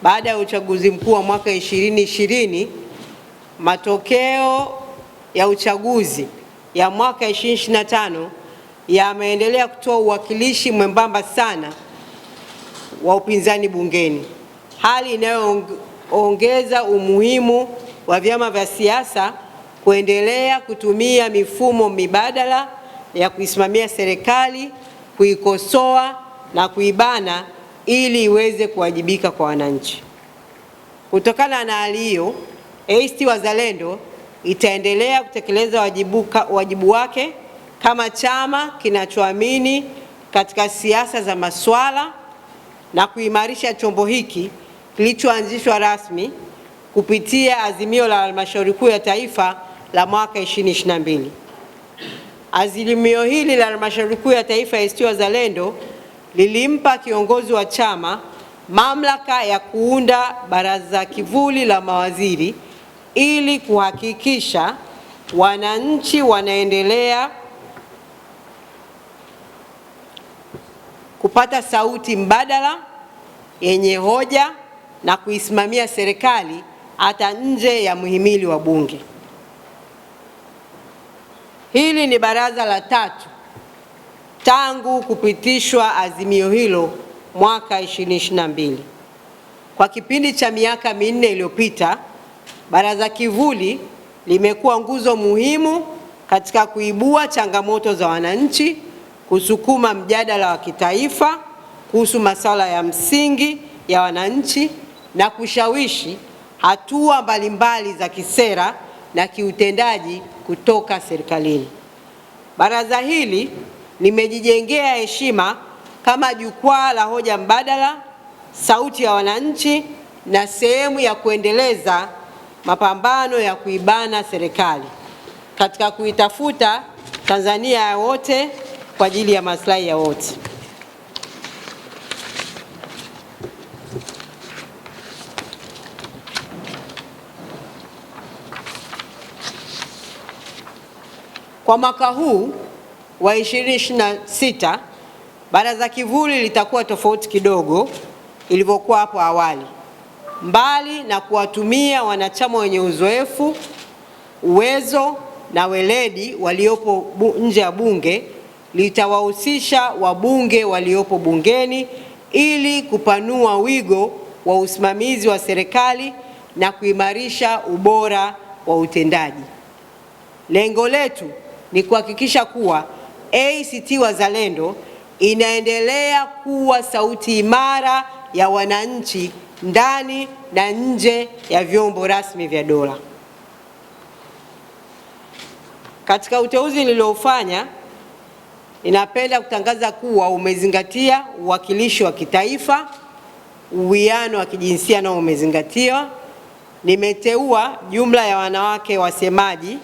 baada ya uchaguzi mkuu wa mwaka 2020, matokeo ya uchaguzi ya mwaka 2025 yameendelea kutoa uwakilishi mwembamba sana wa upinzani bungeni, hali inayoongeza umuhimu wa vyama vya siasa kuendelea kutumia mifumo mibadala ya kuisimamia serikali, kuikosoa na kuibana ili iweze kuwajibika kwa wananchi. Kutokana na hali hiyo, ACT Wazalendo itaendelea kutekeleza wajibu wake kama chama kinachoamini katika siasa za masuala na kuimarisha chombo hiki kilichoanzishwa rasmi kupitia azimio la Halmashauri Kuu ya Taifa la mwaka 2022. Azimio hili la Halmashauri Kuu ya Taifa ya ACT Wazalendo lilimpa kiongozi wa chama mamlaka ya kuunda baraza kivuli la mawaziri ili kuhakikisha wananchi wanaendelea kupata sauti mbadala yenye hoja na kuisimamia serikali hata nje ya muhimili wa Bunge. Hili ni baraza la 3 tangu kupitishwa azimio hilo mwaka 2022. Kwa kipindi cha miaka 4 iliyopita, baraza kivuli limekuwa nguzo muhimu katika kuibua changamoto za wananchi, kusukuma mjadala wa kitaifa kuhusu masuala ya msingi ya wananchi na kushawishi hatua mbalimbali za kisera na kiutendaji kutoka serikalini. Baraza hili limejijengea heshima kama jukwaa la hoja mbadala, sauti ya wananchi na sehemu ya kuendeleza mapambano ya kuibana serikali katika kuitafuta Tanzania ya wote kwa ajili ya maslahi ya wote. Kwa mwaka huu wa 2026, baraza kivuli litakuwa tofauti kidogo ilivyokuwa hapo awali. Mbali na kuwatumia wanachama wenye uzoefu, uwezo na weledi waliopo nje ya Bunge, litawahusisha wabunge waliopo bungeni ili kupanua wigo wa usimamizi wa serikali na kuimarisha ubora wa utendaji. Lengo letu ni kuhakikisha kuwa ACT Wazalendo inaendelea kuwa sauti imara ya wananchi ndani na nje ya vyombo rasmi vya dola. Katika uteuzi niliofanya, ninapenda kutangaza kuwa umezingatia uwakilishi wa kitaifa, uwiano wa kijinsia na umezingatiwa. Nimeteua jumla ya wanawake wasemaji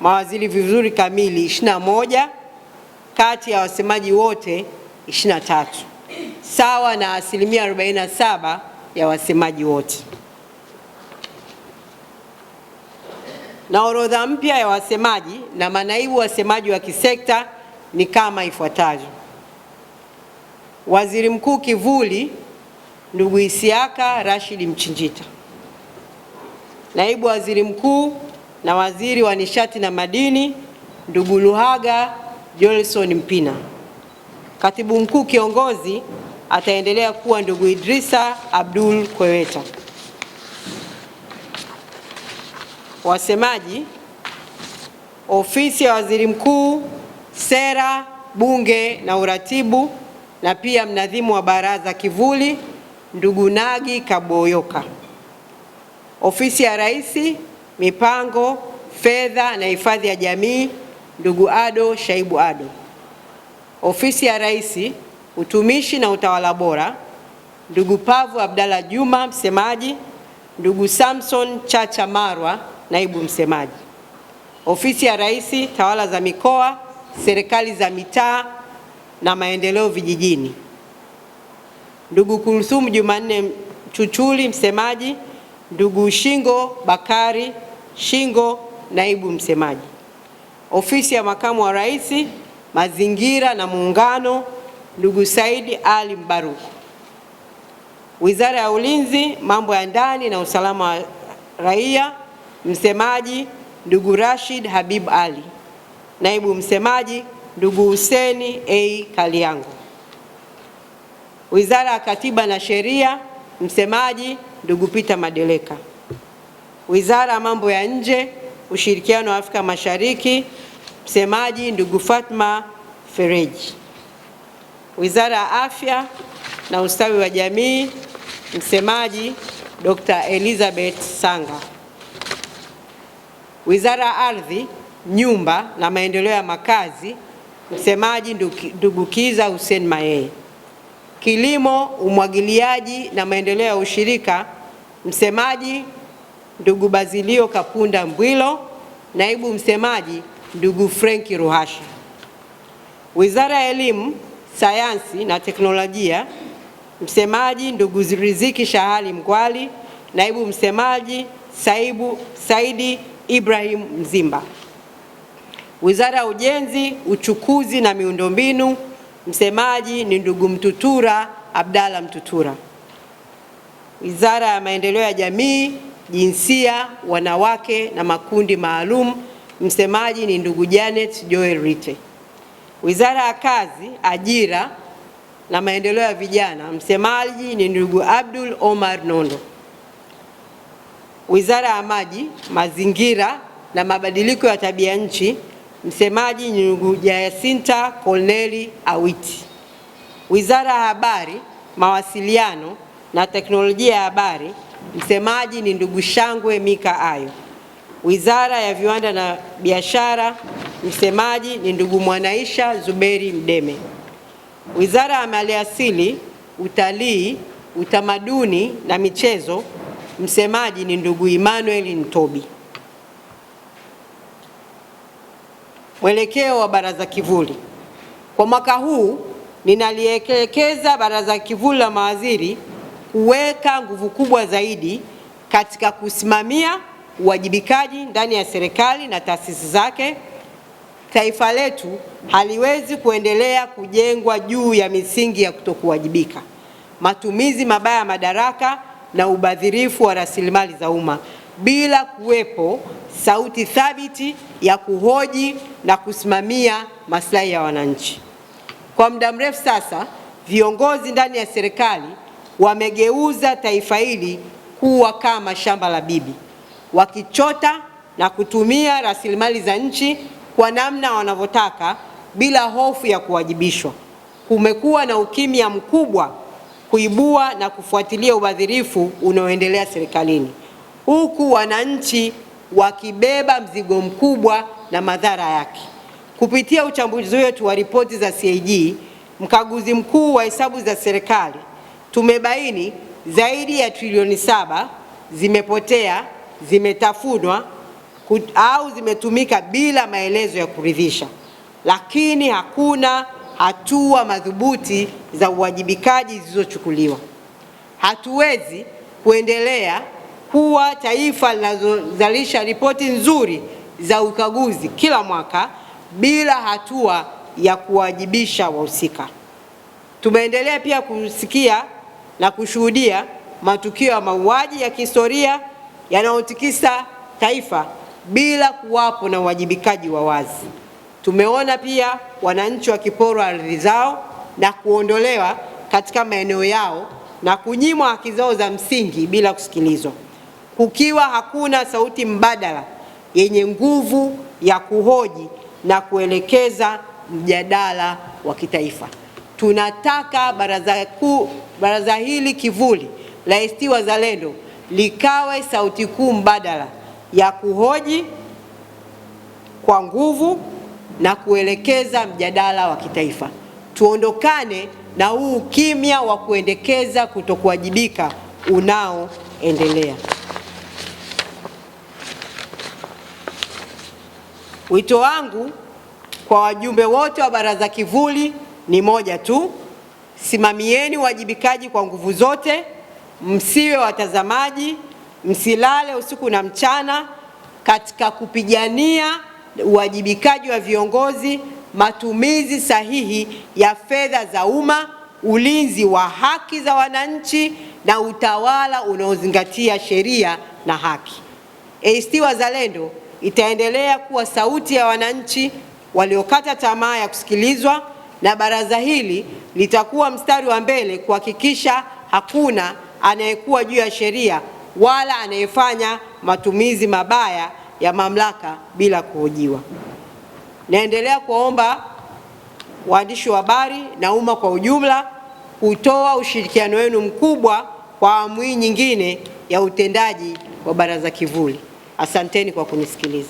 mawaziri vizuri kamili 21 kati ya wasemaji wote 23, sawa na 47% ya wasemaji wote. Na orodha mpya ya wasemaji na manaibu wasemaji wa kisekta ni kama ifuatavyo: Waziri Mkuu kivuli ndugu Isiaka Rashid Mchinjita, Naibu Waziri Mkuu na Waziri wa Nishati na Madini ndugu Luhaga Johnson Mpina. Katibu Mkuu kiongozi ataendelea kuwa ndugu Idrisa Abdul Kweweta. Wasemaji: Ofisi ya Waziri Mkuu, Sera, Bunge na Uratibu, na pia mnadhimu wa baraza kivuli ndugu Nagi Kaboyoka. Ofisi ya Rais, Mipango, Fedha na Hifadhi ya Jamii ndugu Ado Shaibu Ado. Ofisi ya Rais, Utumishi na Utawala Bora ndugu Pavu Abdalla Juma, msemaji, ndugu Samson Chacha Marwa, naibu msemaji. Ofisi ya Rais, Tawala za Mikoa, Serikali za Mitaa na Maendeleo Vijijini ndugu Kulthum Jumanne Chuchuli, msemaji, ndugu Shingo Bakari Shingo, naibu msemaji. Ofisi ya Makamu wa Rais, Mazingira na Muungano ndugu Saidi Ali Mbaruku. Wizara ya Ulinzi, Mambo ya Ndani na Usalama wa Raia, msemaji ndugu Rashid Habib Ali. Naibu msemaji ndugu Hussein A. Kaliango. Wizara ya Katiba na Sheria, msemaji ndugu Peter Madeleka. Wizara ya Mambo ya Nje, Ushirikiano wa Afrika Mashariki, msemaji ndugu Fatma Fereji. Wizara ya Afya na Ustawi wa Jamii, msemaji Dr. Elizabeth Sanga. Wizara ya Ardhi, Nyumba na Maendeleo ya Makazi, msemaji ndugu Kiza Hussein Mayeye. Kilimo, Umwagiliaji na Maendeleo ya Ushirika, msemaji ndugu Bazilio Kapunda Mbwilo. Naibu msemaji ndugu Franki Ruhasha. Wizara ya Elimu, Sayansi na Teknolojia, msemaji ndugu Riziki Shahali Mkwali. Naibu msemaji Saidi Ibrahim Mzimba. Wizara ya Ujenzi, Uchukuzi na Miundombinu, msemaji ni ndugu Mtutura Abdalla Mtutura. Wizara ya Maendeleo ya Jamii, Jinsia, Wanawake na Makundi Maalum, msemaji ni ndugu Janet Joel Rite. Wizara ya Kazi, Ajira na Maendeleo ya Vijana, msemaji ni ndugu Abdul Omar Nondo. Wizara ya Maji, Mazingira na Mabadiliko ya Tabia Nchi, msemaji ni ndugu Jacinta Corneli Awiti. Wizara ya Habari, Mawasiliano na Teknolojia ya Habari, msemaji ni ndugu Shangwe Mika Ayo. Wizara ya Viwanda na Biashara, msemaji ni ndugu Mwanaisha Zuberi Mdeme. Wizara ya Maliasili, Utalii, Utamaduni na Michezo, msemaji ni ndugu Emmanuel Ntobi. Mwelekeo wa Baraza Kivuli. Kwa mwaka huu ninalielekeza Baraza Kivuli la Mawaziri kuweka nguvu kubwa zaidi katika kusimamia uwajibikaji ndani ya serikali na taasisi zake. Taifa letu haliwezi kuendelea kujengwa juu ya misingi ya kutokuwajibika, matumizi mabaya ya madaraka na ubadhirifu wa rasilimali za umma bila kuwepo sauti thabiti ya kuhoji na kusimamia maslahi ya wananchi. Kwa muda mrefu sasa, viongozi ndani ya serikali wamegeuza taifa hili kuwa kama shamba la bibi, wakichota na kutumia rasilimali za nchi kwa namna wanavyotaka bila hofu ya kuwajibishwa. Kumekuwa na ukimya mkubwa kuibua na kufuatilia ubadhirifu unaoendelea serikalini, huku wananchi wakibeba mzigo mkubwa na madhara yake. Kupitia uchambuzi wetu wa ripoti za CAG, mkaguzi mkuu wa hesabu za serikali, tumebaini zaidi ya trilioni 7 zimepotea, zimetafunwa au zimetumika bila maelezo ya kuridhisha, lakini hakuna hatua madhubuti za uwajibikaji zilizochukuliwa. Hatuwezi kuendelea kuwa taifa linalozalisha ripoti nzuri za ukaguzi kila mwaka bila hatua ya kuwajibisha wahusika. Tumeendelea pia kusikia na kushuhudia matukio ya mauaji ya kihistoria yanayotikisa taifa bila kuwapo na uwajibikaji wa wazi. Tumeona pia wananchi wakiporwa ardhi zao na kuondolewa katika maeneo yao na kunyimwa haki zao za msingi bila kusikilizwa, kukiwa hakuna sauti mbadala yenye nguvu ya kuhoji na kuelekeza mjadala wa kitaifa. Tunataka baraza hili kivuli la ACT Wazalendo likawe sauti kuu mbadala ya kuhoji kwa nguvu na kuelekeza mjadala wa kitaifa. Tuondokane na huu kimya wa kuendekeza kutokuwajibika unaoendelea. Wito wangu kwa wajumbe wote wa baraza kivuli ni moja tu: simamieni uwajibikaji kwa nguvu zote, msiwe watazamaji, msilale usiku na mchana katika kupigania uwajibikaji wa viongozi, matumizi sahihi ya fedha za umma, ulinzi wa haki za wananchi na utawala unaozingatia sheria na haki. ACT Wazalendo itaendelea kuwa sauti ya wananchi waliokata tamaa ya kusikilizwa, na baraza hili litakuwa mstari wa mbele kuhakikisha hakuna anayekuwa juu ya sheria wala anayefanya matumizi mabaya ya mamlaka bila kuhojiwa. Naendelea kuomba waandishi wa habari na umma kwa ujumla kutoa ushirikiano wenu mkubwa kwa awamu hii nyingine ya utendaji wa baraza kivuli. Asanteni kwa kunisikiliza.